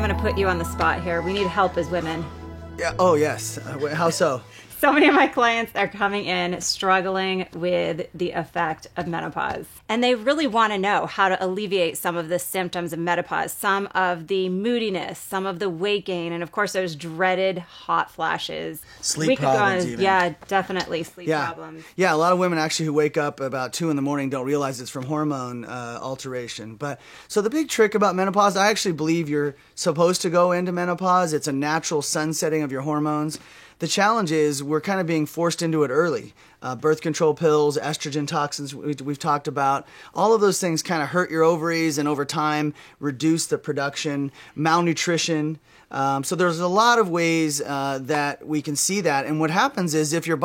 I'm going to put you on the spot here. We need help as women. Yeah. Oh, yes. How so? So many of my clients are coming in struggling with the effect of menopause. And they really want to know how to alleviate some of the symptoms of menopause, some of the moodiness, some of the weight gain, and of course those dreaded hot flashes. Sleep problems even. Yeah, definitely sleep problems. Yeah, a lot of women actually who wake up about 2 a.m. don't realize it's from hormone alteration. But so the big trick about menopause, I actually believe you're supposed to go into menopause. It's a natural sunsetting of your hormones. The challenge is we're kind of being forced into it early. Birth control pills, estrogen toxins we've talked about, all of those things kind of hurt your ovaries and over time reduce the production, malnutrition. So there's a lot of ways that we can see that. And what happens is if your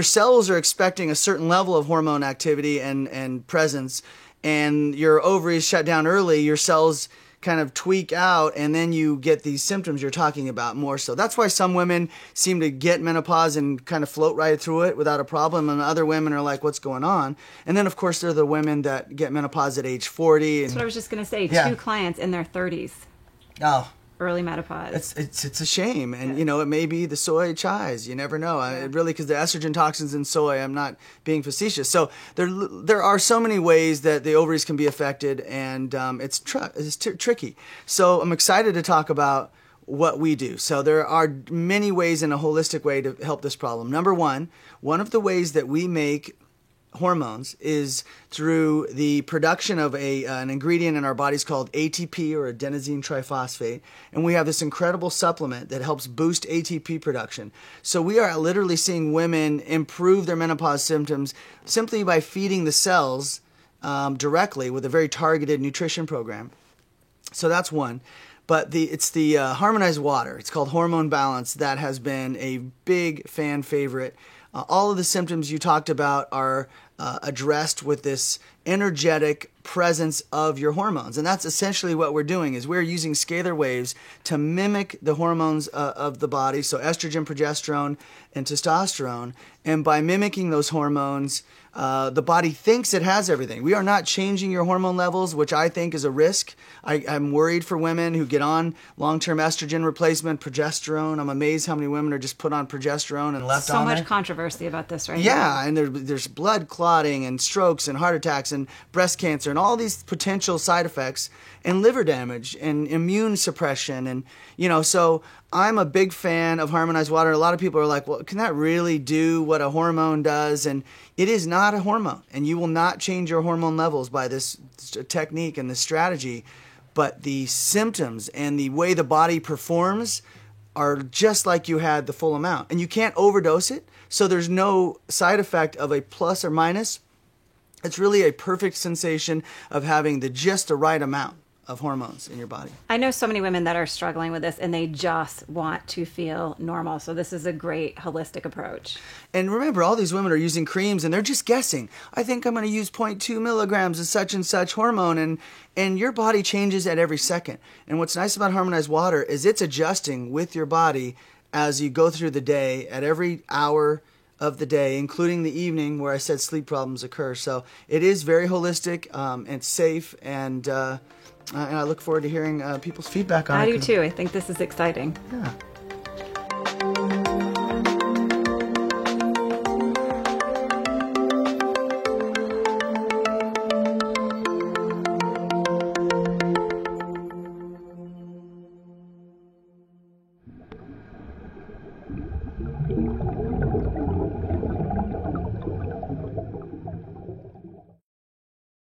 cells are expecting a certain level of hormone activity and presence, and your ovaries shut down early, your cells kind of tweak out, and then you get these symptoms you're talking about more so. That's why some women seem to get menopause and kind of float right through it without a problem, and other women are like, what's going on? And then, of course, there are the women that get menopause at age 40. That's what I was just going to say. Yeah. 2 clients in their 30s. Oh. Early menopause. It's a shame. And, it may be the soy chais. You never know. Really, because the estrogen toxins in soy, I'm not being facetious. So there are so many ways that the ovaries can be affected, and it's tricky. So I'm excited to talk about what we do. So there are many ways in a holistic way to help this problem. Number one of the ways that we make hormones is through the production of an ingredient in our bodies called ATP, or adenosine triphosphate, and we have this incredible supplement that helps boost ATP production. So we are literally seeing women improve their menopause symptoms simply by feeding the cells directly with a very targeted nutrition program. So that's one. But it's the harmonized water. It's called Hormone Balance. That has been a big fan favorite. All of the symptoms you talked about are addressed with this energetic presence of your hormones. And that's essentially what we're doing, is we're using scalar waves to mimic the hormones of the body, so estrogen, progesterone, and testosterone. And by mimicking those hormones, the body thinks it has everything. We are not changing your hormone levels, which I think is a risk. I'm worried for women who get on long-term estrogen replacement, progesterone. I'm amazed how many women are just put on progesterone and left on there. So much there. controversy about this right now. Yeah, and there's blood clotting and strokes and heart attacks and breast cancer and all these potential side effects, and liver damage and immune suppression. And, so I'm a big fan of harmonized water. A lot of people are like, well, can that really do what a hormone does? And it is not a hormone, and you will not change your hormone levels by this technique and this strategy. But the symptoms and the way the body performs are just like you had the full amount. And you can't overdose it, so there's no side effect of a plus or minus. It's really a perfect sensation of having just the right amount of hormones in your body. I know so many women that are struggling with this, and they just want to feel normal. So this is a great holistic approach. And remember, all these women are using creams, and they're just guessing. I think I'm going to use 0.2 milligrams of such and such hormone, and your body changes at every second. And what's nice about harmonized water is it's adjusting with your body as you go through the day at every hour of the day, including the evening where I said sleep problems occur. So it is very holistic, and safe, and I look forward to hearing people's feedback on it. I do too. I think this is exciting. Yeah.